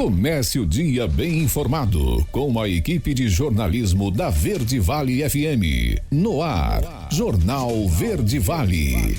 Comece o dia bem informado com a equipe de jornalismo da Verde Vale FM. No ar, Jornal Verde Vale.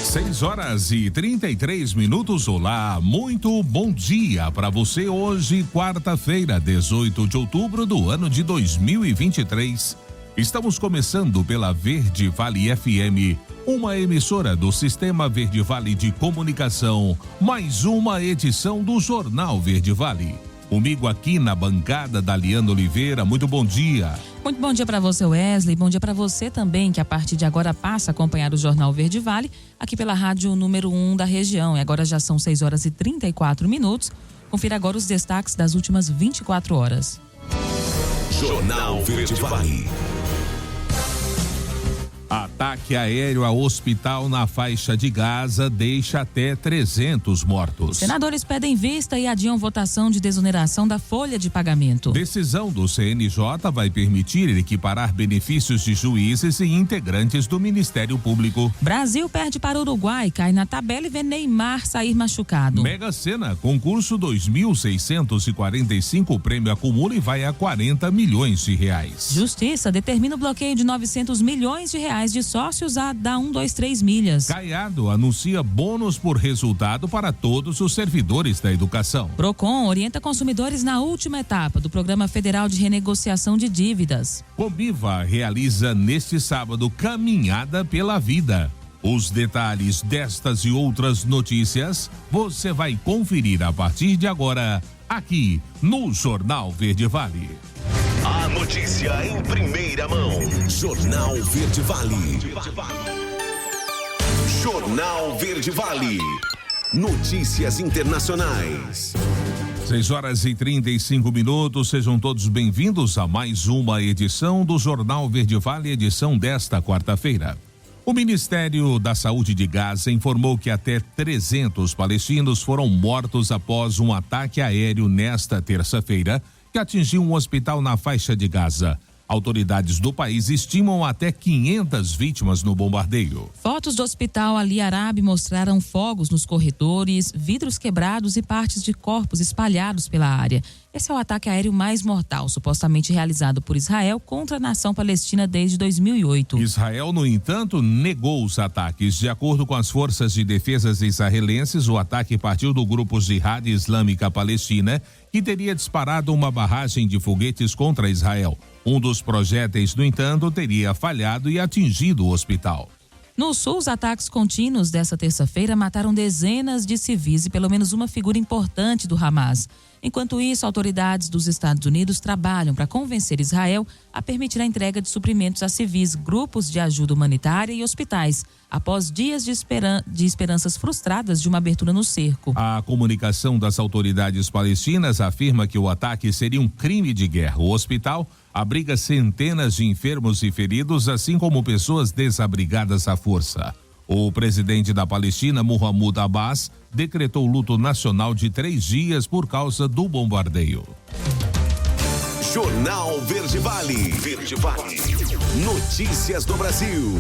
6h33. Olá, muito bom dia para você hoje, quarta-feira, 18 de outubro do ano de 2023. Estamos começando pela Verde Vale FM, uma emissora do Sistema Verde Vale de Comunicação, mais uma edição do Jornal Verde Vale. Comigo aqui na bancada, Daliana Oliveira, muito bom dia. Muito bom dia para você, Wesley, bom dia para você também, que a partir de agora passa a acompanhar o Jornal Verde Vale, aqui pela rádio número 1 da região. E agora já são 6h34. Confira agora os destaques das últimas 24 horas. Jornal Verde Vale. Ataque aéreo a hospital na faixa de Gaza deixa até 300 mortos. Senadores pedem vista e adiam votação de desoneração da folha de pagamento. Decisão do CNJ vai permitir equiparar benefícios de juízes e integrantes do Ministério Público. Brasil perde para o Uruguai, cai na tabela e vê Neymar sair machucado. Mega Sena, concurso 2.645, o prêmio acumula e vai a 40 milhões de reais. Justiça determina o bloqueio de 900 milhões de reais de sócios a da 123 milhas. Caiado anuncia bônus por resultado para todos os servidores da educação. Procon orienta consumidores na última etapa do Programa Federal de Renegociação de Dívidas. Comiva realiza neste sábado Caminhada pela Vida. Os detalhes destas e outras notícias você vai conferir a partir de agora aqui no Jornal Verde Vale. A notícia em primeira mão. Jornal Verde Vale. Jornal Verde Vale. Notícias internacionais. 6h35. Sejam todos bem-vindos a mais uma edição do Jornal Verde Vale, edição desta quarta-feira. O Ministério da Saúde de Gaza informou que até 300 palestinos foram mortos após um ataque aéreo nesta terça-feira que atingiu um hospital na faixa de Gaza. Autoridades do país estimam até 500 vítimas no bombardeio. Fotos do hospital Ali Arabi mostraram fogos nos corredores, vidros quebrados e partes de corpos espalhados pela área. Esse é o ataque aéreo mais mortal, supostamente realizado por Israel contra a nação palestina desde 2008. Israel, no entanto, negou os ataques. De acordo com as forças de defesa israelenses, o ataque partiu do grupo Jihad Islâmica Palestina, que teria disparado uma barragem de foguetes contra Israel. Um dos projéteis, no entanto, teria falhado e atingido o hospital. No sul, os ataques contínuos dessa terça-feira mataram dezenas de civis e pelo menos uma figura importante do Hamas. Enquanto isso, autoridades dos Estados Unidos trabalham para convencer Israel a permitir a entrega de suprimentos a civis, grupos de ajuda humanitária e hospitais, após dias de esperanças frustradas de uma abertura no cerco. A comunicação das autoridades palestinas afirma que o ataque seria um crime de guerra. O hospital abriga centenas de enfermos e feridos, assim como pessoas desabrigadas à força. O presidente da Palestina, Mahmoud Abbas, decretou luto nacional de 3 dias por causa do bombardeio. Jornal Verde Vale. Verde Vale. Notícias do Brasil.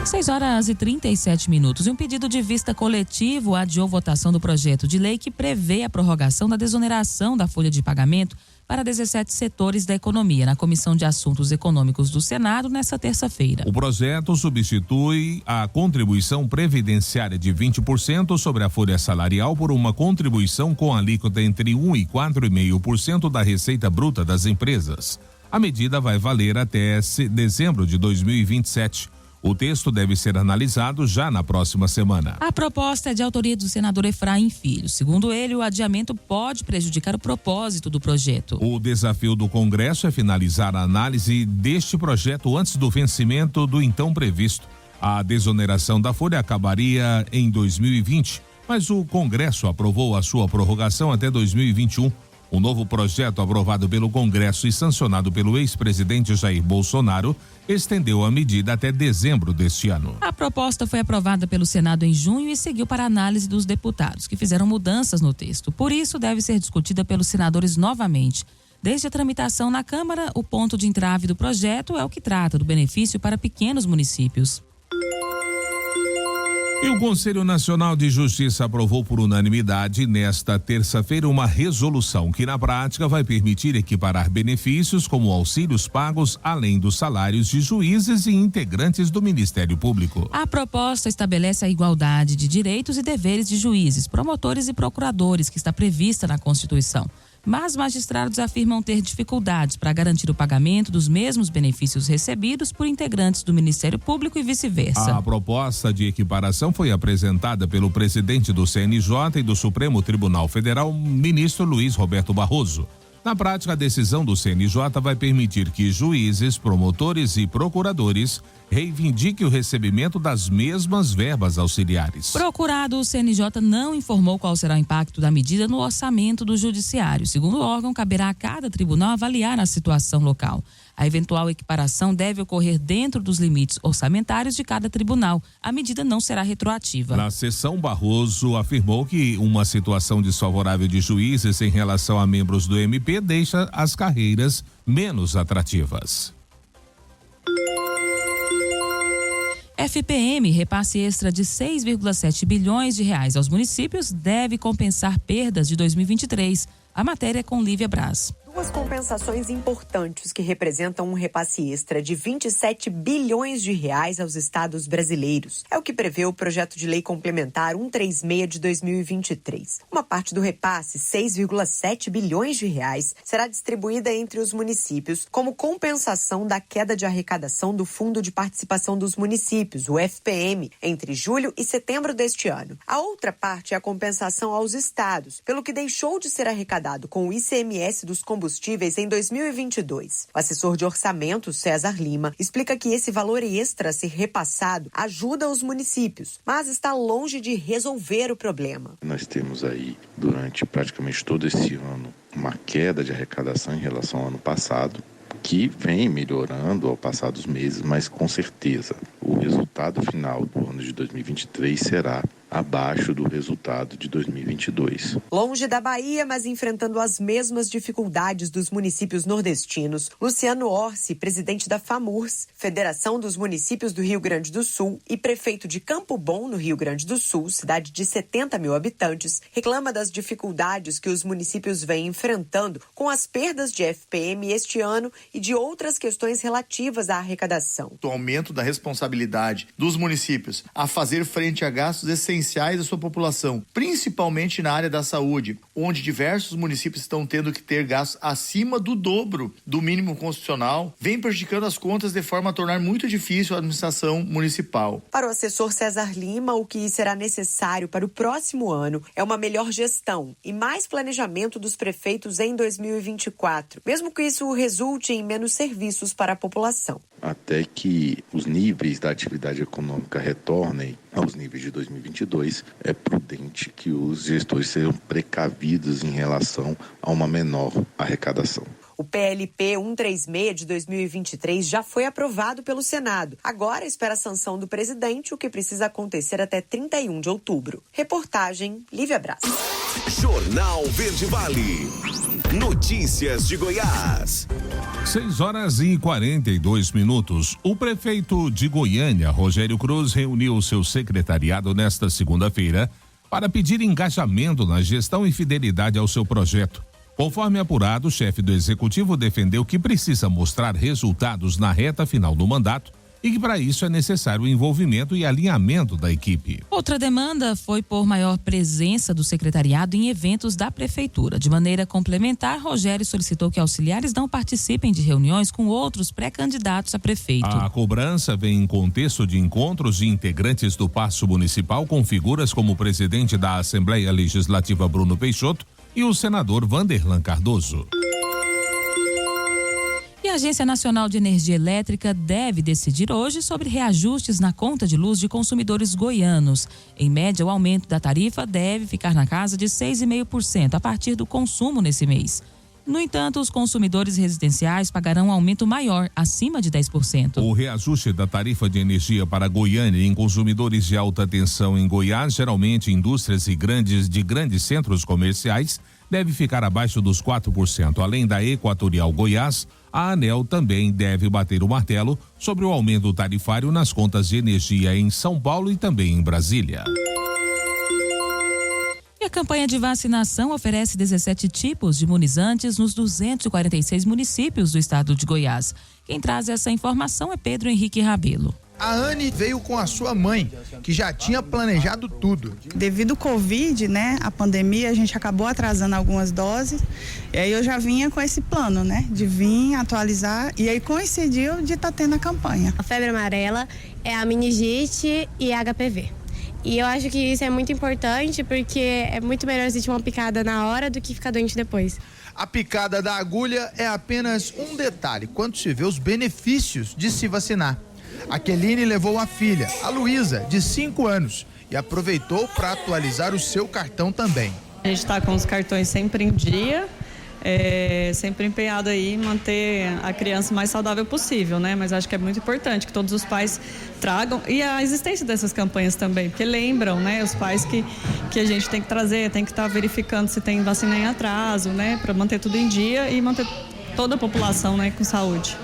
6h37. E um pedido de vista coletivo adiou votação do projeto de lei que prevê a prorrogação da desoneração da folha de pagamento para 17 setores da economia na Comissão de Assuntos Econômicos do Senado nesta terça-feira. O projeto substitui a contribuição previdenciária de 20% sobre a folha salarial por uma contribuição com alíquota entre 1% e 4,5% da receita bruta das empresas. A medida vai valer até dezembro de 2027. O texto deve ser analisado já na próxima semana. A proposta é de autoria do senador Efraim Filho. Segundo ele, o adiamento pode prejudicar o propósito do projeto. O desafio do Congresso é finalizar a análise deste projeto antes do vencimento do então previsto. A desoneração da folha acabaria em 2020, mas o Congresso aprovou a sua prorrogação até 2021. O novo projeto aprovado pelo Congresso e sancionado pelo ex-presidente Jair Bolsonaro estendeu a medida até dezembro deste ano. A proposta foi aprovada pelo Senado em junho e seguiu para a análise dos deputados, que fizeram mudanças no texto. Por isso, deve ser discutida pelos senadores novamente. Desde a tramitação na Câmara, o ponto de entrave do projeto é o que trata do benefício para pequenos municípios. E o Conselho Nacional de Justiça aprovou por unanimidade nesta terça-feira uma resolução que na prática vai permitir equiparar benefícios como auxílios pagos além dos salários de juízes e integrantes do Ministério Público. A proposta estabelece a igualdade de direitos e deveres de juízes, promotores e procuradores que está prevista na Constituição. Mas magistrados afirmam ter dificuldades para garantir o pagamento dos mesmos benefícios recebidos por integrantes do Ministério Público e vice-versa. A proposta de equiparação foi apresentada pelo presidente do CNJ e do Supremo Tribunal Federal, ministro Luiz Roberto Barroso. Na prática, a decisão do CNJ vai permitir que juízes, promotores e procuradores reivindiquem o recebimento das mesmas verbas auxiliares. Procurado, o CNJ não informou qual será o impacto da medida no orçamento do judiciário. Segundo o órgão, caberá a cada tribunal avaliar a situação local. A eventual equiparação deve ocorrer dentro dos limites orçamentários de cada tribunal. A medida não será retroativa. Na sessão, Barroso afirmou que uma situação desfavorável de juízes em relação a membros do MP deixa as carreiras menos atrativas. FPM, repasse extra de 6,7 bilhões de reais aos municípios, deve compensar perdas de 2023. A matéria é com Lívia Braz. Duas compensações importantes que representam um repasse extra de 27 bilhões de reais aos estados brasileiros. É o que prevê o projeto de lei complementar 136 de 2023. Uma parte do repasse, 6,7 bilhões de reais, será distribuída entre os municípios como compensação da queda de arrecadação do Fundo de Participação dos Municípios, o FPM, entre julho e setembro deste ano. A outra parte é a compensação aos estados, pelo que deixou de ser arrecadado com o ICMS dos combustíveis em 2022. O assessor de orçamento, César Lima, explica que esse valor extra a ser repassado ajuda os municípios, mas está longe de resolver o problema. Nós temos aí, durante praticamente todo esse ano, uma queda de arrecadação em relação ao ano passado, que vem melhorando ao passar dos meses, mas com certeza o resultado final do ano de 2023 será abaixo do resultado de 2022. Longe da Bahia, mas enfrentando as mesmas dificuldades dos municípios nordestinos, Luciano Orsi, presidente da FAMURS, Federação dos Municípios do Rio Grande do Sul, e prefeito de Campo Bom, no Rio Grande do Sul, cidade de 70 mil habitantes, reclama das dificuldades que os municípios vêm enfrentando com as perdas de FPM este ano e de outras questões relativas à arrecadação. O aumento da responsabilidade dos municípios a fazer frente a gastos essenciais da sua população, principalmente na área da saúde, onde diversos municípios estão tendo que ter gastos acima do dobro do mínimo constitucional, vem prejudicando as contas de forma a tornar muito difícil a administração municipal. Para o assessor César Lima, o que será necessário para o próximo ano é uma melhor gestão e mais planejamento dos prefeitos em 2024, mesmo que isso resulte em menos serviços para a população. Até que os níveis da atividade econômica retornem aos níveis de 2022, é prudente que os gestores sejam precavidos em relação a uma menor arrecadação. O PLP 136 de 2023 já foi aprovado pelo Senado. Agora espera a sanção do presidente, o que precisa acontecer até 31 de outubro. Reportagem Lívia Braz. Jornal Verde Vale. Notícias de Goiás. 6h42. O prefeito de Goiânia, Rogério Cruz, reuniu seu secretariado nesta segunda-feira para pedir engajamento na gestão e fidelidade ao seu projeto. Conforme apurado, o chefe do executivo defendeu que precisa mostrar resultados na reta final do mandato e que para isso é necessário o envolvimento e alinhamento da equipe. Outra demanda foi por maior presença do secretariado em eventos da prefeitura. De maneira complementar, Rogério solicitou que auxiliares não participem de reuniões com outros pré-candidatos a prefeito. A cobrança vem em contexto de encontros de integrantes do Paço Municipal com figuras como o presidente da Assembleia Legislativa, Bruno Peixoto, e o senador Vanderlan Cardoso. E a Agência Nacional de Energia Elétrica deve decidir hoje sobre reajustes na conta de luz de consumidores goianos. Em média, o aumento da tarifa deve ficar na casa de 6,5% a partir do consumo nesse mês. No entanto, os consumidores residenciais pagarão um aumento maior, acima de 10%. O reajuste da tarifa de energia para Goiânia em consumidores de alta tensão em Goiás, geralmente indústrias e de grandes centros comerciais, deve ficar abaixo dos 4%. Além da Equatorial Goiás, A ANEEL também deve bater o martelo sobre o aumento tarifário nas contas de energia em São Paulo e também em Brasília. E a campanha de vacinação oferece 17 tipos de imunizantes nos 246 municípios do estado de Goiás. Quem traz essa informação é Pedro Henrique Rabelo. A Anne veio com a sua mãe, que já tinha planejado tudo. Devido ao Covid, né, a pandemia, a gente acabou atrasando algumas doses. E aí eu já vinha com esse plano, né, de vir atualizar. E aí coincidiu de estar tendo a campanha. A febre amarela é a meningite e a HPV. E eu acho que isso é muito importante porque é muito melhor sentir uma picada na hora do que ficar doente depois. A picada da agulha é apenas um detalhe quando se vê os benefícios de se vacinar. A Keline levou a filha, a Luísa, de 5 anos, e aproveitou para atualizar o seu cartão também. A gente está com os cartões sempre em dia, sempre empenhado aí em manter a criança o mais saudável possível, né? Mas acho que é muito importante que todos os pais tragam, e a existência dessas campanhas também, porque lembram, né, os pais que a gente tem que trazer, tem que estar verificando se tem vacina em atraso, né, para manter tudo em dia e manter toda a população, né, com saúde.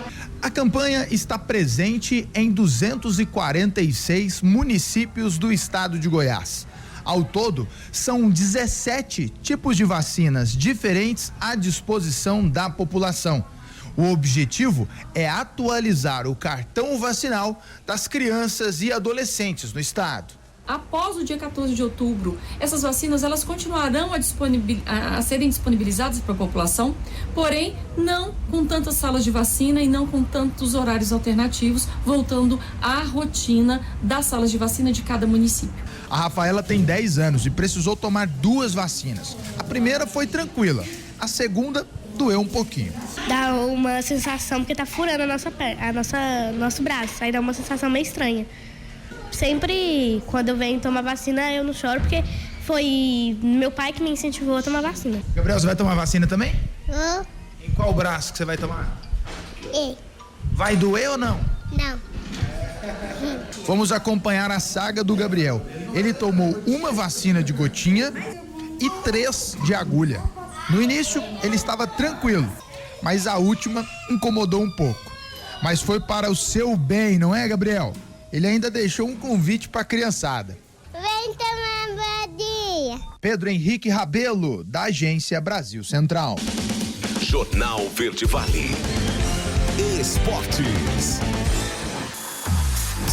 A campanha está presente em 246 municípios do estado de Goiás. Ao todo, são 17 tipos de vacinas diferentes à disposição da população. O objetivo é atualizar o cartão vacinal das crianças e adolescentes no estado. Após o dia 14 de outubro, essas vacinas elas continuarão a serem disponibilizadas para a população, porém não com tantas salas de vacina e não com tantos horários alternativos, voltando à rotina das salas de vacina de cada município. A Rafaela tem 10 anos e precisou tomar 2 vacinas. A primeira foi tranquila, a segunda doeu um pouquinho. Dá uma sensação porque tá furando nosso braço, aí dá uma sensação meio estranha. Sempre, quando eu venho tomar vacina, eu não choro, porque foi meu pai que me incentivou a tomar vacina. Gabriel, você vai tomar vacina também? Em qual braço que você vai tomar? Vai doer ou não? Não. Vamos acompanhar a saga do Gabriel. Ele tomou 1 vacina de gotinha e 3 de agulha. No início, ele estava tranquilo, mas a última incomodou um pouco. Mas foi para o seu bem, não é, Gabriel? Ele ainda deixou um convite para a criançada. Vem tomar badinha. Pedro Henrique Rabelo, da Agência Brasil Central. Jornal Verde Vale. Esportes.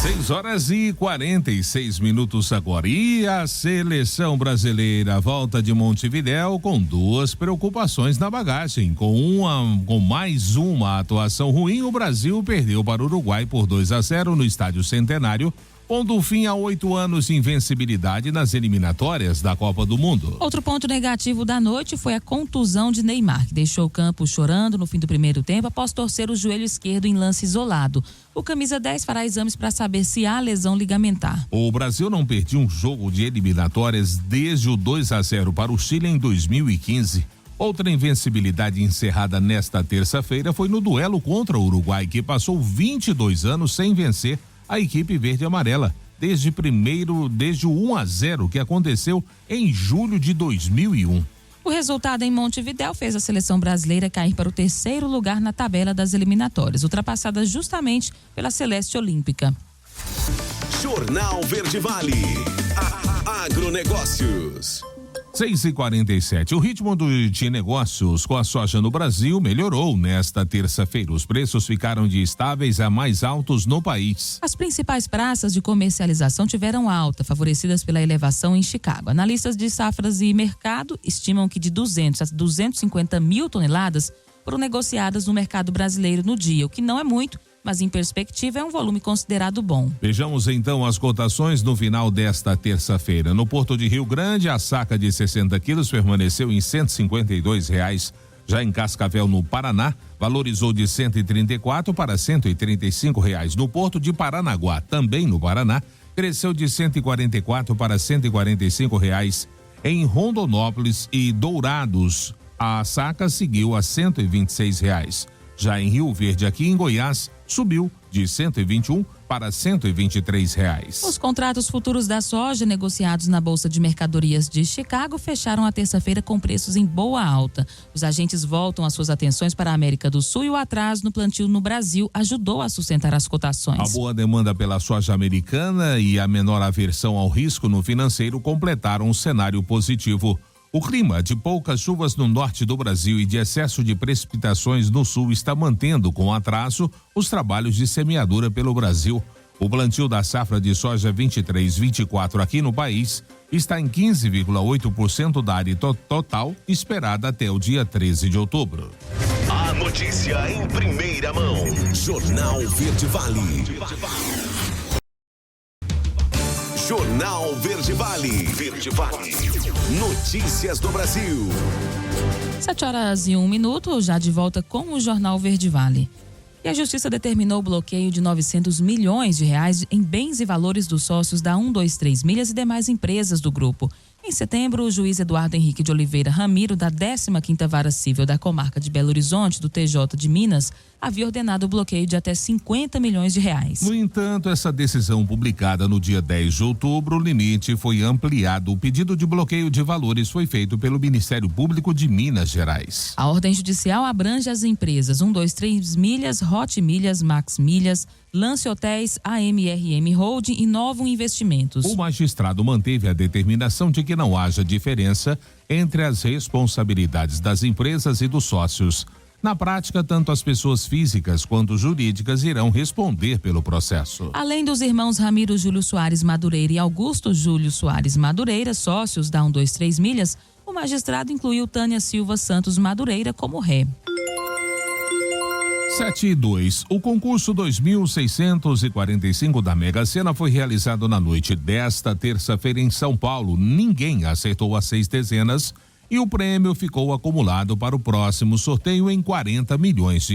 6h46 agora. E a seleção brasileira volta de Montevidéu com 2 preocupações na bagagem. Com mais uma atuação ruim, o Brasil perdeu para o Uruguai por 2-0 no Estádio Centenário, pondo fim a 8 anos de invencibilidade nas eliminatórias da Copa do Mundo. Outro ponto negativo da noite foi a contusão de Neymar, que deixou o campo chorando no fim do primeiro tempo após torcer o joelho esquerdo em lance isolado. O camisa 10 fará exames para saber se há lesão ligamentar. O Brasil não perdia um jogo de eliminatórias desde o 2-0 para o Chile em 2015. Outra invencibilidade encerrada nesta terça-feira foi no duelo contra o Uruguai, que passou 22 anos sem vencer a equipe verde e amarela, desde o 1-0 que aconteceu em julho de 2001. O resultado em Montevidéu fez a seleção brasileira cair para o 3º lugar na tabela das eliminatórias, ultrapassada justamente pela Celeste Olímpica. Jornal Verde Vale. Agronegócios. 6h47. O ritmo de negócios com a soja no Brasil melhorou nesta terça-feira. Os preços ficaram de estáveis a mais altos no país. As principais praças de comercialização tiveram alta, favorecidas pela elevação em Chicago. Analistas de safras e mercado estimam que de 200 a 250 mil toneladas foram negociadas no mercado brasileiro no dia, o que não é muito, mas em perspectiva é um volume considerado bom. Vejamos então as cotações no final desta terça-feira. No Porto de Rio Grande, a saca de 60 quilos permaneceu em R$ 152. Já em Cascavel, no Paraná, valorizou de R$ 134 para R$ 135. No Porto de Paranaguá, também no Paraná, cresceu de R$ 144 para R$ 145. Em Rondonópolis e Dourados, a saca seguiu a R$ 126. Já em Rio Verde, aqui em Goiás, subiu de R$ 121 para R$ 123. Os contratos futuros da soja negociados na Bolsa de Mercadorias de Chicago fecharam a terça-feira com preços em boa alta. Os agentes voltam as suas atenções para a América do Sul e o atraso no plantio no Brasil ajudou a sustentar as cotações. A boa demanda pela soja americana e a menor aversão ao risco no financeiro completaram um cenário positivo. O clima de poucas chuvas no norte do Brasil e de excesso de precipitações no sul está mantendo com atraso os trabalhos de semeadura pelo Brasil. O plantio da safra de soja 23-24 aqui no país está em 15,8% da área total esperada até o dia 13 de outubro. A notícia em primeira mão. Jornal Verde Vale. Jornal Verde Vale. Verde Vale. Notícias do Brasil. 7h01, já de volta com o Jornal Verde Vale. E a Justiça determinou o bloqueio de R$900 milhões em bens e valores dos sócios da 123 Milhas e demais empresas do grupo. Em setembro, o juiz Eduardo Henrique de Oliveira Ramiro, da 15ª Vara Cível da Comarca de Belo Horizonte, do TJ de Minas, havia ordenado o bloqueio de até R$50 milhões. No entanto, essa decisão publicada no dia 10 de outubro, o limite foi ampliado. O pedido de bloqueio de valores foi feito pelo Ministério Público de Minas Gerais. A ordem judicial abrange as empresas 123 Milhas, Hot Milhas, Max Milhas, Lance Hotéis, AMRM Holding e Novo Investimentos. O magistrado manteve a determinação de que não haja diferença entre as responsabilidades das empresas e dos sócios. Na prática, tanto as pessoas físicas quanto jurídicas irão responder pelo processo. Além dos irmãos Ramiro Júlio Soares Madureira e Augusto Júlio Soares Madureira, sócios da 123 Milhas, o magistrado incluiu Tânia Silva Santos Madureira como ré. 7-2. O concurso 2645 da Mega Sena foi realizado na noite desta terça-feira em São Paulo. Ninguém acertou as 6 dezenas e o prêmio ficou acumulado para o próximo sorteio em R$40 milhões.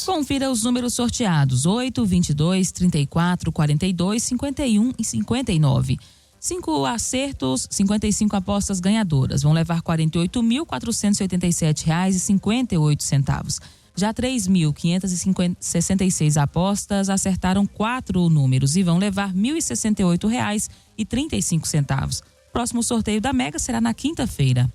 Confira os números sorteados: 8, 22, 34, 42, 51 e 59. 5 acertos, 55 apostas ganhadoras. Vão levar R$ 48.487,58. Já 3.566 apostas acertaram 4 números e vão levar R$ 1.068,35. Próximo sorteio da Mega será na quinta-feira.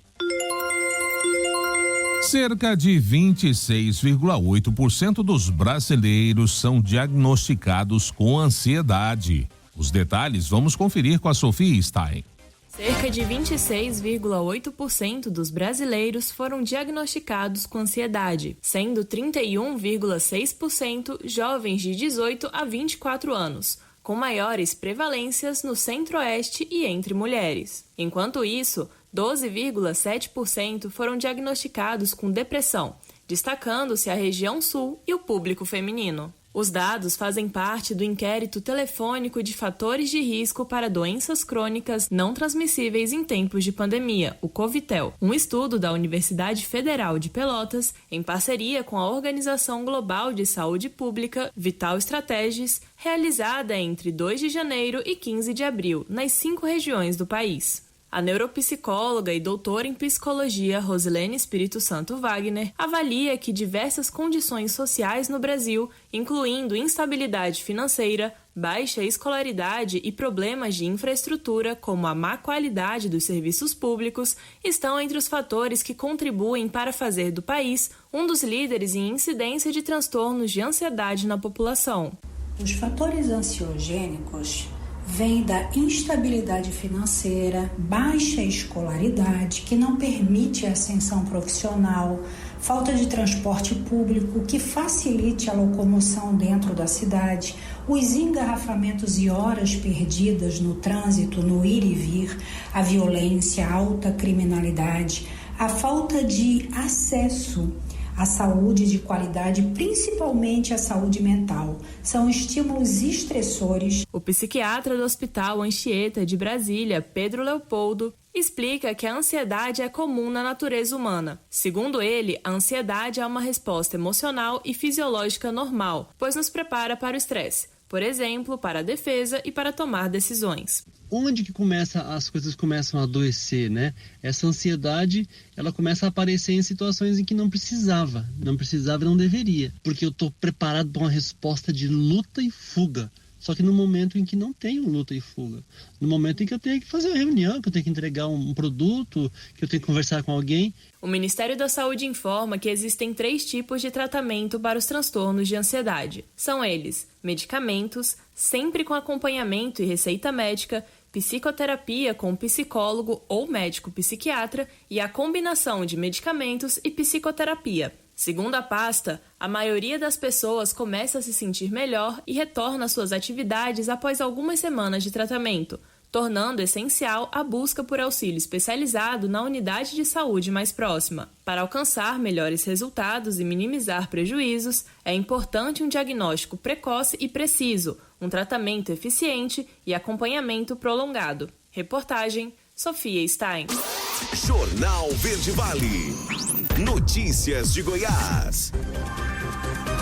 Cerca de 26,8% dos brasileiros são diagnosticados com ansiedade. Os detalhes vamos conferir com a Sofia Stein. Cerca de 26,8% dos brasileiros foram diagnosticados com ansiedade, sendo 31,6% jovens de 18 a 24 anos, com maiores prevalências no centro-oeste e entre mulheres. Enquanto isso, 12,7% foram diagnosticados com depressão, destacando-se a região sul e o público feminino. Os dados fazem parte do inquérito telefônico de fatores de risco para doenças crônicas não transmissíveis em tempos de pandemia, o Covitel, um estudo da Universidade Federal de Pelotas, em parceria com a Organização Global de Saúde Pública, Vital Strategies, realizada entre 2 de janeiro e 15 de abril, nas 5 regiões do país. A neuropsicóloga e doutora em psicologia Rosilene Espírito Santo Wagner avalia que diversas condições sociais no Brasil, incluindo instabilidade financeira, baixa escolaridade e problemas de infraestrutura, como a má qualidade dos serviços públicos, estão entre os fatores que contribuem para fazer do país um dos líderes em incidência de transtornos de ansiedade na população. Os fatores ansiogênicos vem da instabilidade financeira, baixa escolaridade, que não permite a ascensão profissional, falta de transporte público que facilite a locomoção dentro da cidade, os engarrafamentos e horas perdidas no trânsito, no ir e vir, a violência, a alta criminalidade, a falta de acesso à saúde de qualidade, principalmente a saúde mental. São estímulos estressores. O psiquiatra do Hospital Anchieta de Brasília, Pedro Leopoldo, explica que a ansiedade é comum na natureza humana. Segundo ele, a ansiedade é uma resposta emocional e fisiológica normal, pois nos prepara para o estresse, por exemplo, para a defesa e para tomar decisões. Onde que as coisas começam a adoecer, né? Essa ansiedade, ela começa a aparecer em situações em que não precisava e não deveria, porque eu estou preparado para uma resposta de luta e fuga. Só que no momento em que não tem luta e fuga, no momento em que eu tenho que fazer uma reunião, que eu tenho que entregar um produto, que eu tenho que conversar com alguém. O Ministério da Saúde informa que existem 3 tipos de tratamento para os transtornos de ansiedade. São eles: medicamentos, sempre com acompanhamento e receita médica, psicoterapia com psicólogo ou médico psiquiatra e a combinação de medicamentos e psicoterapia. Segundo a pasta, a maioria das pessoas começa a se sentir melhor e retorna às suas atividades após algumas semanas de tratamento, tornando essencial a busca por auxílio especializado na unidade de saúde mais próxima. Para alcançar melhores resultados e minimizar prejuízos, é importante um diagnóstico precoce e preciso, um tratamento eficiente e acompanhamento prolongado. Reportagem Sofia Stein. Jornal Verde Vale. Notícias de Goiás.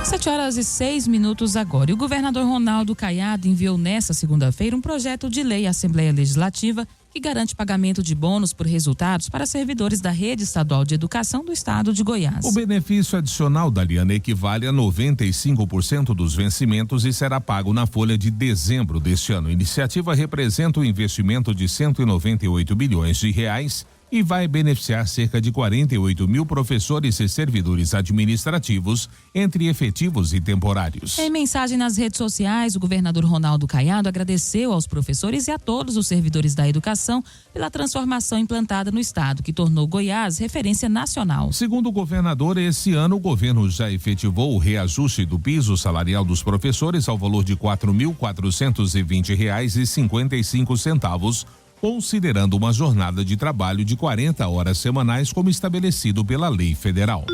7h06 agora. E o governador Ronaldo Caiado enviou nesta segunda-feira um projeto de lei à Assembleia Legislativa que garante pagamento de bônus por resultados para servidores da Rede Estadual de Educação do Estado de Goiás. O benefício adicional da Liana equivale a 95% dos vencimentos e será pago na folha de dezembro deste ano. A iniciativa representa um investimento de 198 bilhões de reais e vai beneficiar cerca de 48 mil professores e servidores administrativos, entre efetivos e temporários. Em mensagem nas redes sociais, o governador Ronaldo Caiado agradeceu aos professores e a todos os servidores da educação pela transformação implantada no estado, que tornou Goiás referência nacional. Segundo o governador, esse ano o governo já efetivou o reajuste do piso salarial dos professores ao valor de R$ 4.420,55, considerando uma jornada de trabalho de 40 horas semanais como estabelecido pela lei federal.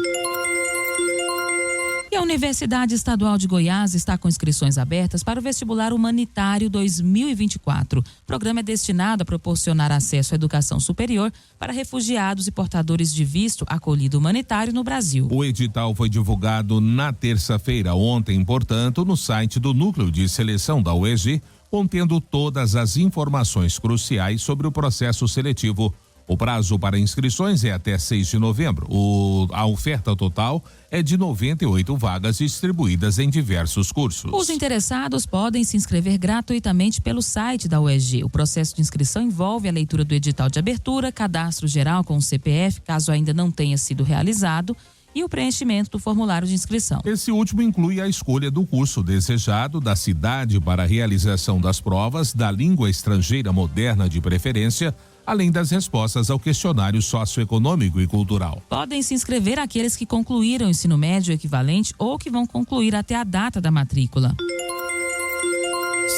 E a Universidade Estadual de Goiás está com inscrições abertas para o Vestibular Humanitário 2024. O programa é destinado a proporcionar acesso à educação superior para refugiados e portadores de visto acolhido humanitário no Brasil. O edital foi divulgado na terça-feira, ontem, portanto, no site do Núcleo de Seleção da UEG, contendo todas as informações cruciais sobre o processo seletivo. O prazo para inscrições é até 6 de novembro. A oferta total é de 98 vagas distribuídas em diversos cursos. Os interessados podem se inscrever gratuitamente pelo site da UEG. O processo de inscrição envolve a leitura do edital de abertura, cadastro geral com o CPF, caso ainda não tenha sido realizado, e o preenchimento do formulário de inscrição. Esse último inclui a escolha do curso desejado, da cidade para a realização das provas, da língua estrangeira moderna de preferência, além das respostas ao questionário socioeconômico e cultural. Podem se inscrever aqueles que concluíram o ensino médio equivalente ou que vão concluir até a data da matrícula.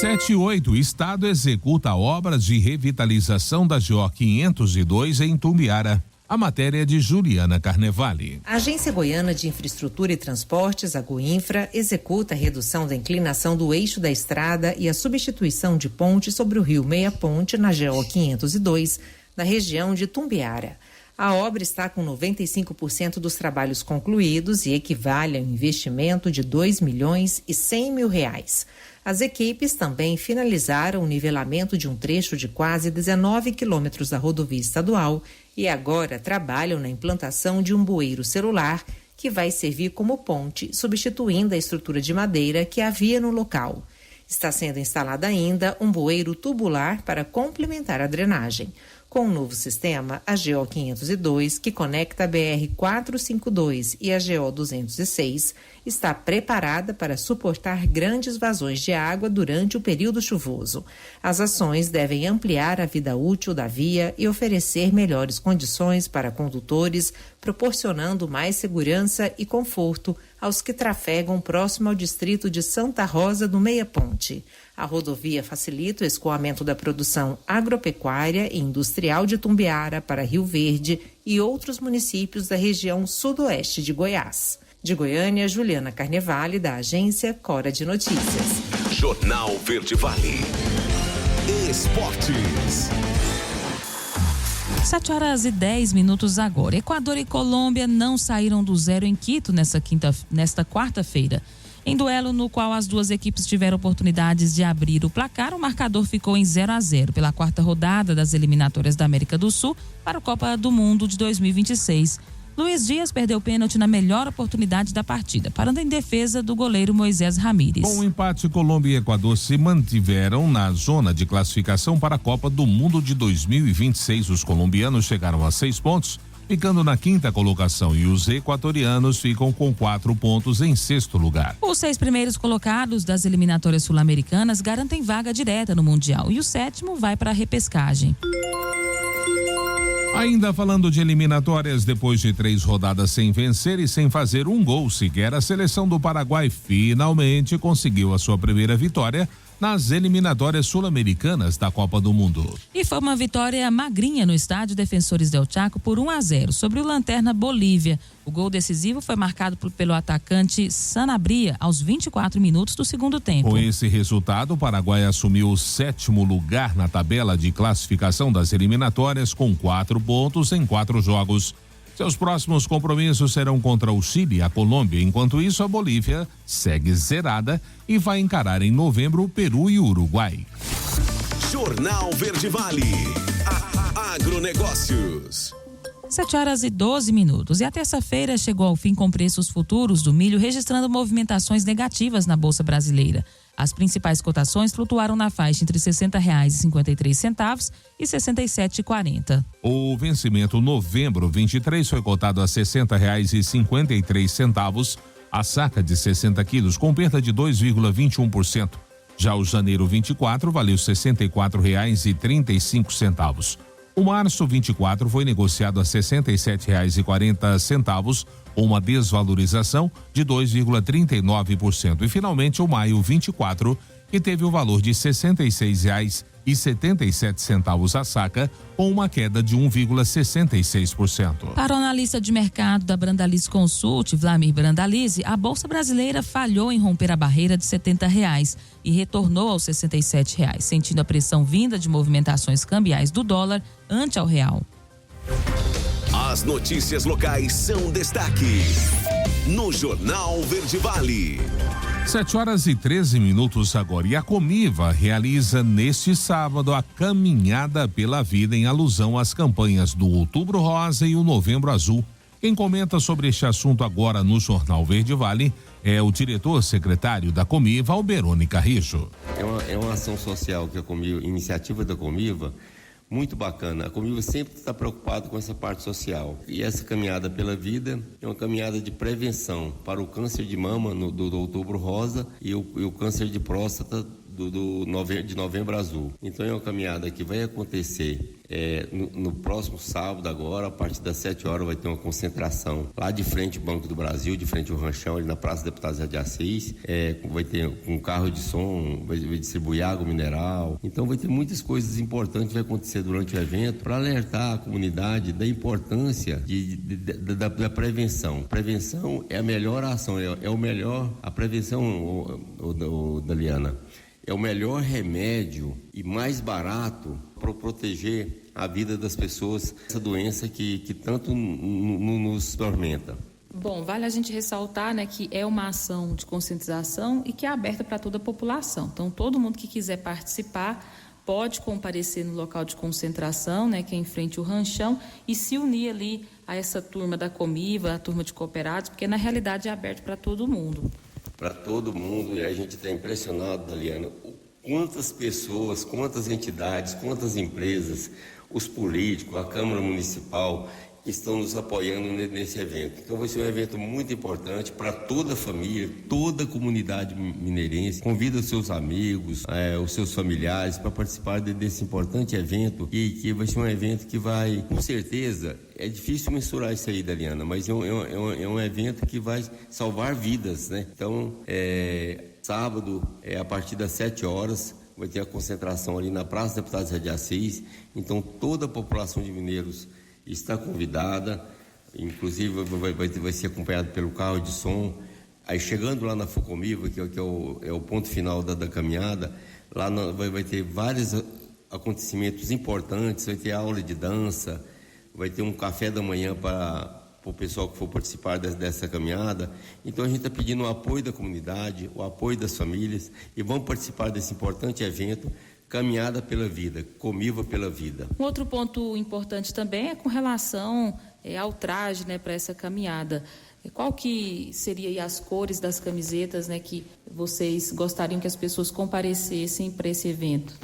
7-8. O Estado executa obras de revitalização da GO 502 em Tumbiara. A matéria é de Juliana Carnevale. A Agência Goiana de Infraestrutura e Transportes, a Goinfra, executa a redução da inclinação do eixo da estrada e a substituição de ponte sobre o rio Meia Ponte na GO 502, na região de Tumbiara. A obra está com 95% dos trabalhos concluídos e equivale a um investimento de R$ 2.100.000. As equipes também finalizaram o nivelamento de um trecho de quase 19 quilômetros da rodovia estadual e agora trabalham na implantação de um bueiro celular que vai servir como ponte, substituindo a estrutura de madeira que havia no local. Está sendo instalado ainda um bueiro tubular para complementar a drenagem. Com o novo sistema, a GO 502, que conecta a BR 452 e a GO 206, está preparada para suportar grandes vazões de água durante o período chuvoso. As ações devem ampliar a vida útil da via e oferecer melhores condições para condutores, proporcionando mais segurança e conforto aos que trafegam próximo ao distrito de Santa Rosa do Meia Ponte. A rodovia facilita o escoamento da produção agropecuária e industrial de Tumbiara para Rio Verde e outros municípios da região sudoeste de Goiás. De Goiânia, Juliana Carnevale, da agência Cora de Notícias. Jornal Verde Vale. Esportes. 7h10 agora. Equador e Colômbia não saíram do zero em Quito nesta quarta-feira. Em duelo no qual as duas equipes tiveram oportunidades de abrir o placar, o marcador ficou em 0-0 pela quarta rodada das eliminatórias da América do Sul para a Copa do Mundo de 2026. Luiz Dias perdeu o pênalti na melhor oportunidade da partida, parando em defesa do goleiro Moisés Ramírez. Com o empate, Colômbia e Equador se mantiveram na zona de classificação para a Copa do Mundo de 2026. Os colombianos chegaram a 6 pontos, ficando na 5ª colocação, e os equatorianos ficam com 4 pontos em 6º lugar. Os 6 primeiros colocados das eliminatórias sul-americanas garantem vaga direta no Mundial e o 7º vai para a repescagem. Ainda falando de eliminatórias, depois de 3 rodadas sem vencer e sem fazer um gol sequer, a seleção do Paraguai finalmente conseguiu a sua primeira vitória nas eliminatórias sul-americanas da Copa do Mundo. E foi uma vitória magrinha no estádio Defensores del Chaco por 1-0 sobre o Lanterna Bolívia. O gol decisivo foi marcado pelo atacante Sanabria aos 24 minutos do segundo tempo. Com esse resultado, o Paraguai assumiu o 7º lugar na tabela de classificação das eliminatórias com 4 pontos em 4 jogos. Seus próximos compromissos serão contra o Chile e a Colômbia. Enquanto isso, a Bolívia segue zerada e vai encarar em novembro o Peru e o Uruguai. Jornal Verde Vale. Agronegócios. 7h12. E a terça-feira chegou ao fim com preços futuros do milho registrando movimentações negativas na Bolsa Brasileira. As principais cotações flutuaram na faixa entre R$ 60,53 e R$ 67,40. O vencimento novembro 23 foi cotado a R$ 60,53, a saca de 60 quilos com perda de 2,21%. Já o janeiro 24 valeu R$ 64,35. O março 24 foi negociado a R$ 67,40, uma desvalorização de 2,39%. E finalmente o maio 24, que teve o valor de R$ 66,77 a saca, com uma queda de 1,66%. Para o analista de mercado da Brandalize Consult, Vlamir Brandalize, a Bolsa Brasileira falhou em romper a barreira de R$ 70 e retornou aos R$ 67, sentindo a pressão vinda de movimentações cambiais do dólar ante ao real. As notícias locais são destaque no Jornal Verde Vale. 7h13 agora. E a Comiva realiza neste sábado a Caminhada pela Vida em alusão às campanhas do Outubro Rosa e o Novembro Azul. Quem comenta sobre este assunto agora no Jornal Verde Vale é o diretor-secretário da Comiva, Alberoni Carrijo. É uma ação social que a Comiva, iniciativa da Comiva, muito bacana. A Comiva sempre está preocupada com essa parte social. E essa caminhada pela vida é uma caminhada de prevenção para o câncer de mama do Outubro Rosa e o câncer de próstata de Novembro Azul. Então é uma caminhada que vai acontecer no próximo sábado agora, a partir das 7 horas vai ter uma concentração lá de frente ao Banco do Brasil, de frente ao Ranchão, ali na Praça Deputado Zé de Assis. Vai ter um carro de som, vai distribuir água mineral. Então vai ter muitas coisas importantes que vai acontecer durante o evento para alertar a comunidade da importância da prevenção. Prevenção é a melhor ação, é o melhor, a prevenção, Daliana, é o melhor remédio e mais barato para proteger a vida das pessoas, essa doença que tanto nos tormenta. Bom, vale a gente ressaltar, né, que é uma ação de conscientização e que é aberta para toda a população. Então, todo mundo que quiser participar pode comparecer no local de concentração, né, que é em frente ao Ranchão, e se unir ali a essa turma da Comiva, a turma de cooperados, porque na realidade é aberto para todo mundo. Para todo mundo, e a gente está impressionado, Daliana, quantas pessoas, quantas entidades, quantas empresas, os políticos, a Câmara Municipal estão nos apoiando nesse evento. Então vai ser um evento muito importante para toda a família, toda a comunidade mineirense. Convida os seus amigos, os seus familiares para participar desse importante evento, e que vai ser um evento que vai, com certeza, é difícil mensurar isso aí, Daliana, mas é um evento que vai salvar vidas, né? Então, sábado, a partir das 7 horas, vai ter a concentração ali na Praça Deputado Zé de Assis. Então, toda a população de Mineiros está convidada, inclusive vai ser acompanhado pelo carro de som. Aí, chegando lá na Focomiva, que é o ponto final da caminhada, lá vai ter vários acontecimentos importantes, vai ter aula de dança, vai ter um café da manhã para o pessoal que for participar dessa caminhada. Então a gente está pedindo o apoio da comunidade, o apoio das famílias, e vamos participar desse importante evento, Caminhada pela Vida, Comiva pela Vida. Um outro ponto importante também é com relação ao traje, né, para essa caminhada. Qual que seria aí as cores das camisetas, né, que vocês gostariam que as pessoas comparecessem para esse evento?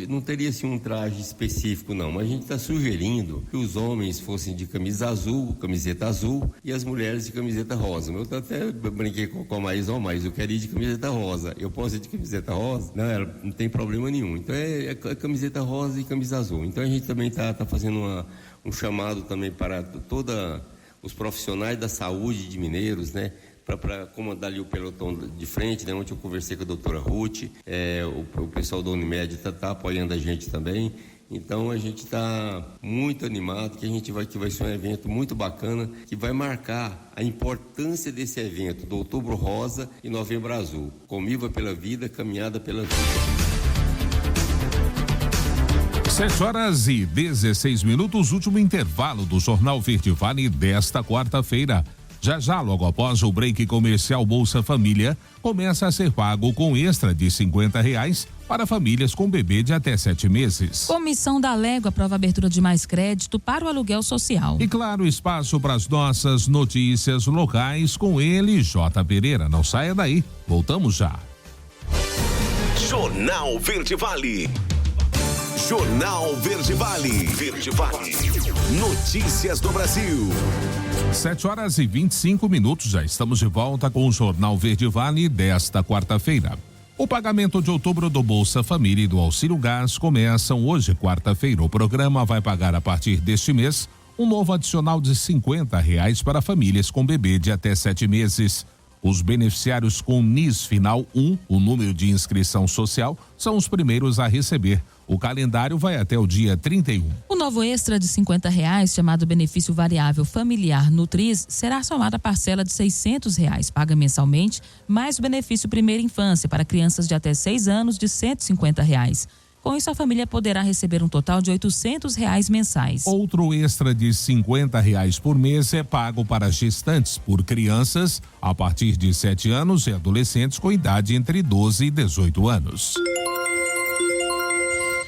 Não teria assim um traje específico, não. Mas a gente está sugerindo que os homens fossem de camisa azul, camiseta azul, e as mulheres de camiseta rosa. Eu até brinquei com a Maísa, eu quero ir de camiseta rosa. Eu posso ir de camiseta rosa? Não tem problema nenhum. Então é camiseta rosa e camisa azul. Então a gente também está fazendo um chamado também para os profissionais da saúde de Mineiros, né? Para comandar ali o pelotão de frente, né? Ontem eu conversei com a doutora Ruth, o pessoal da Unimed está apoiando a gente também. Então a gente está muito animado, que vai ser um evento muito bacana, que vai marcar a importância desse evento do Outubro Rosa e Novembro Azul. Comiva pela vida, caminhada pela vida. 7h16, último intervalo do Jornal Verde Vale desta quarta-feira. Já, logo após o break comercial Bolsa Família, começa a ser pago com extra de R$50 para famílias com bebê de até 7 meses. Comissão da Alego aprova a abertura de mais crédito para o aluguel social. E claro, espaço para as nossas notícias locais com ele, J. Pereira. Não saia daí, voltamos já. Jornal Verde Vale. Jornal Verde Vale. Verde Vale. Notícias do Brasil. 7h25, já estamos de volta com o Jornal Verde Vale desta quarta-feira. O pagamento de outubro do Bolsa Família e do Auxílio Gás começam hoje, quarta-feira. O programa vai pagar a partir deste mês um novo adicional de R$50 para famílias com bebê de até 7 meses. Os beneficiários com NIS final 1, o número de inscrição social, são os primeiros a receber. O calendário vai até o dia 31. O novo extra de R$50, chamado benefício variável familiar Nutris, será somado à parcela de R$600, paga mensalmente, mais o benefício primeira infância para crianças de até 6 anos de R$150. Com isso, a família poderá receber um total de R$800 mensais. Outro extra de R$50 por mês é pago para gestantes por crianças a partir de 7 anos e adolescentes com idade entre 12 e 18 anos.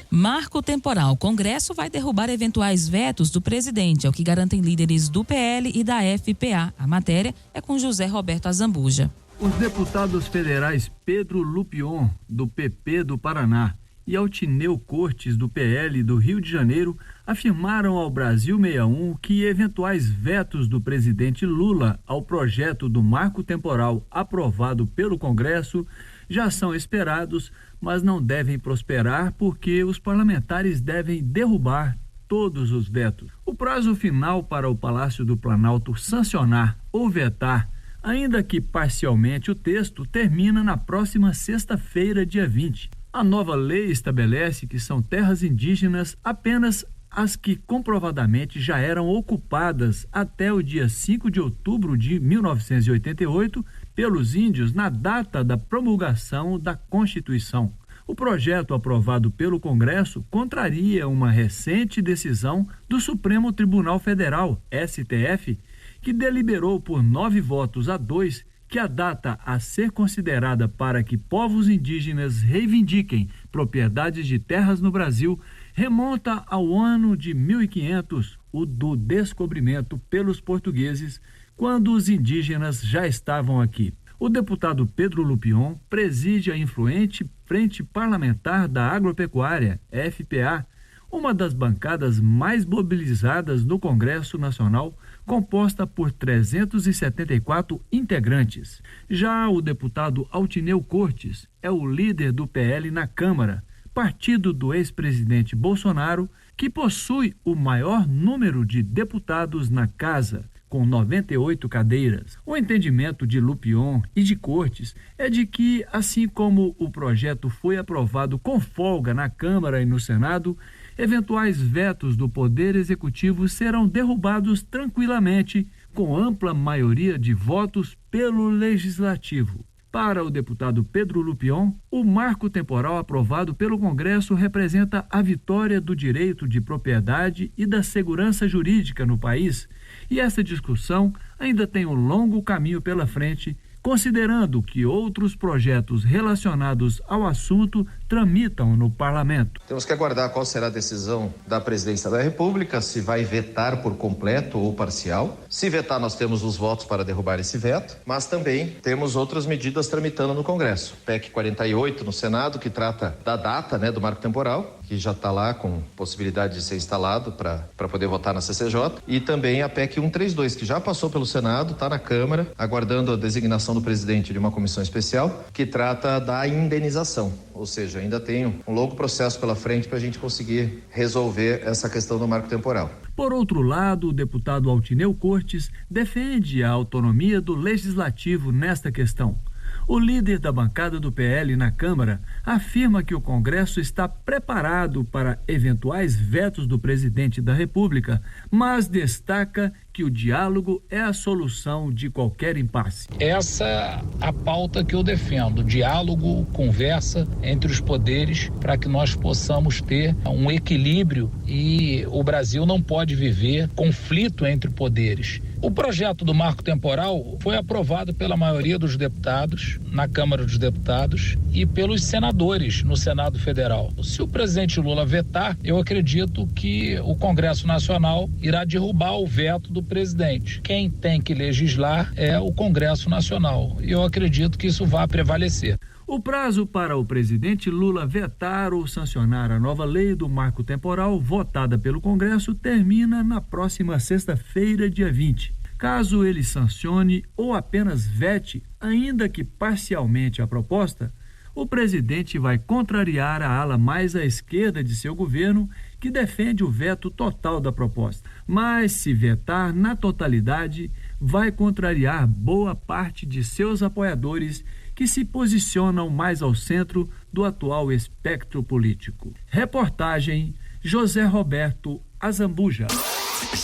Marco temporal. O Congresso vai derrubar eventuais vetos do presidente, é o que garantem líderes do PL e da FPA. A matéria é com José Roberto Azambuja. Os deputados federais Pedro Lupion, do PP do Paraná, e Altineu Cortes, do PL do Rio de Janeiro, afirmaram ao Brasil 61 que eventuais vetos do presidente Lula ao projeto do marco temporal aprovado pelo Congresso já são esperados, mas não devem prosperar porque os parlamentares devem derrubar todos os vetos. O prazo final para o Palácio do Planalto sancionar ou vetar, ainda que parcialmente, o texto termina na próxima sexta-feira, dia 20. A nova lei estabelece que são terras indígenas apenas as que comprovadamente já eram ocupadas até o dia 5 de outubro de 1988 pelos índios na data da promulgação da Constituição. O projeto aprovado pelo Congresso contraria uma recente decisão do Supremo Tribunal Federal, STF, que deliberou por 9-2 que a data a ser considerada para que povos indígenas reivindiquem propriedades de terras no Brasil remonta ao ano de 1500, o do descobrimento pelos portugueses, quando os indígenas já estavam aqui. O deputado Pedro Lupion preside a influente Frente Parlamentar da Agropecuária, FPA, uma das bancadas mais mobilizadas no Congresso Nacional, composta por 374 integrantes. Já o deputado Altineu Cortes é o líder do PL na Câmara, partido do ex-presidente Bolsonaro, que possui o maior número de deputados na casa, com 98 cadeiras. O entendimento de Lupion e de Cortes é de que, assim como o projeto foi aprovado com folga na Câmara e no Senado, eventuais vetos do Poder Executivo serão derrubados tranquilamente, com ampla maioria de votos pelo Legislativo. Para o deputado Pedro Lupion, o marco temporal aprovado pelo Congresso representa a vitória do direito de propriedade e da segurança jurídica no país, e essa discussão ainda tem um longo caminho pela frente, considerando que outros projetos relacionados ao assunto tramitam no parlamento. Temos que aguardar qual será a decisão da Presidência da República, se vai vetar por completo ou parcial. Se vetar, nós temos os votos para derrubar esse veto, mas também temos outras medidas tramitando no Congresso. PEC 48 no Senado, que trata da data, do marco temporal, que já está lá com possibilidade de ser instalado para poder votar na CCJ, e também a PEC 132, que já passou pelo Senado, está na Câmara, aguardando a designação do presidente de uma comissão especial, que trata da indenização, ou seja, ainda tem um longo processo pela frente para a gente conseguir resolver essa questão do marco temporal. Por outro lado, o deputado Altineu Cortes defende a autonomia do Legislativo nesta questão. O líder da bancada do PL na Câmara afirma que o Congresso está preparado para eventuais vetos do presidente da República, mas destaca que o diálogo é a solução de qualquer impasse. Essa é a pauta que eu defendo, diálogo, conversa entre os poderes para que nós possamos ter um equilíbrio e o Brasil não pode viver conflito entre poderes. O projeto do marco temporal foi aprovado pela maioria dos deputados na Câmara dos Deputados e pelos senadores no Senado Federal. Se o presidente Lula vetar, eu acredito que o Congresso Nacional irá derrubar o veto do presidente. Quem tem que legislar é o Congresso Nacional e eu acredito que isso vai prevalecer. O prazo para o presidente Lula vetar ou sancionar a nova lei do marco temporal votada pelo Congresso termina na próxima sexta-feira, dia 20. Caso ele sancione ou apenas vete, ainda que parcialmente, a proposta, o presidente vai contrariar a ala mais à esquerda de seu governo, que defende o veto total da proposta. Mas, se vetar na totalidade, vai contrariar boa parte de seus apoiadores que se posicionam mais ao centro do atual espectro político. Reportagem José Roberto Azambuja.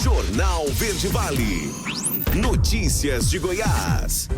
Jornal Verde Vale. Notícias de Goiás.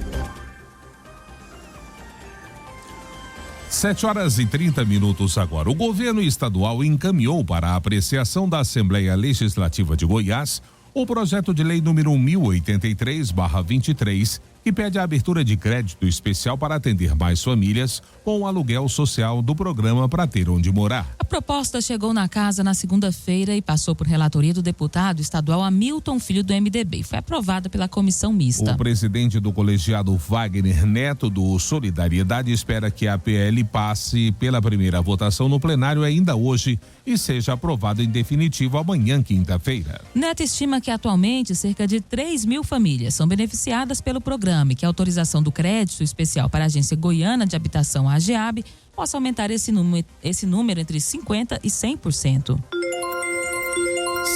7h30 agora. O governo estadual encaminhou para a apreciação da Assembleia Legislativa de Goiás o projeto de lei número 1083/23, que pede a abertura de crédito especial para atender mais famílias com o aluguel social do programa Pra Ter Onde Morar. A proposta chegou na casa na segunda-feira e passou por relatoria do deputado estadual Hamilton Filho do MDB e foi aprovada pela comissão mista. O presidente do colegiado Wagner Neto do Solidariedade espera que a PL passe pela primeira votação no plenário ainda hoje e seja aprovada em definitivo amanhã, quinta-feira. Neto estima que atualmente cerca de 3.000 famílias são beneficiadas pelo programa e que a autorização do crédito especial para a Agência Goiana de Habitação, a AGEAB, possa aumentar esse número entre 50% e 100%.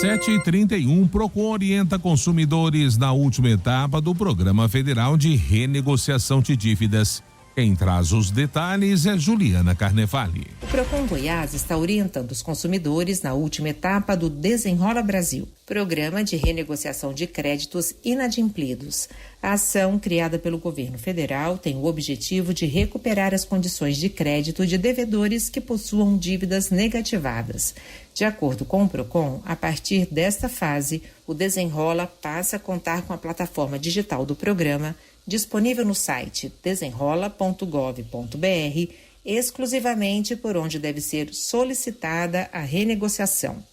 7h31, Procon orienta consumidores na última etapa do Programa Federal de Renegociação de Dívidas. Quem traz os detalhes é Juliana Carnevale. O Procon Goiás está orientando os consumidores na última etapa do Desenrola Brasil, programa de renegociação de créditos inadimplidos. A ação, criada pelo governo federal, tem o objetivo de recuperar as condições de crédito de devedores que possuam dívidas negativadas. De acordo com o Procon, a partir desta fase, o Desenrola passa a contar com a plataforma digital do programa, disponível no site desenrola.gov.br, exclusivamente por onde deve ser solicitada a renegociação.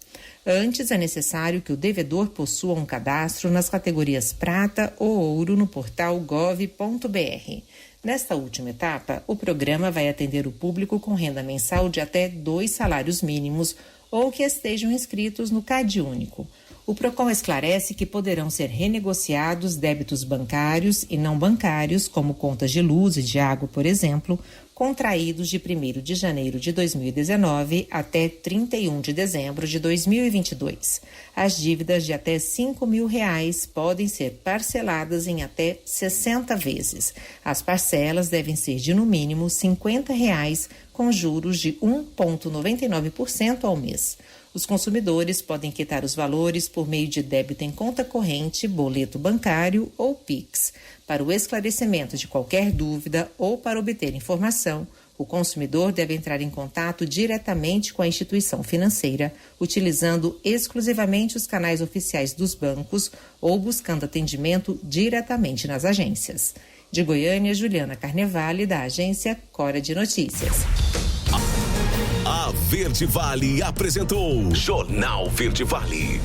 Antes, é necessário que o devedor possua um cadastro nas categorias prata ou ouro no portal gov.br. Nesta última etapa, o programa vai atender o público com renda mensal de até 2 salários mínimos ou que estejam inscritos no CAD único. O Procon esclarece que poderão ser renegociados débitos bancários e não bancários, como contas de luz e de água, por exemplo, contraídos de 1º de janeiro de 2019 até 31 de dezembro de 2022. As dívidas de até R$5.000 podem ser parceladas em até 60 vezes. As parcelas devem ser de, no mínimo, R$50, com juros de 1,99% ao mês. Os consumidores podem quitar os valores por meio de débito em conta corrente, boleto bancário ou Pix. Para o esclarecimento de qualquer dúvida ou para obter informação, o consumidor deve entrar em contato diretamente com a instituição financeira, utilizando exclusivamente os canais oficiais dos bancos ou buscando atendimento diretamente nas agências. De Goiânia, Juliana Carnevale, da agência Cora de Notícias. A Verde Vale apresentou Jornal Verde Vale.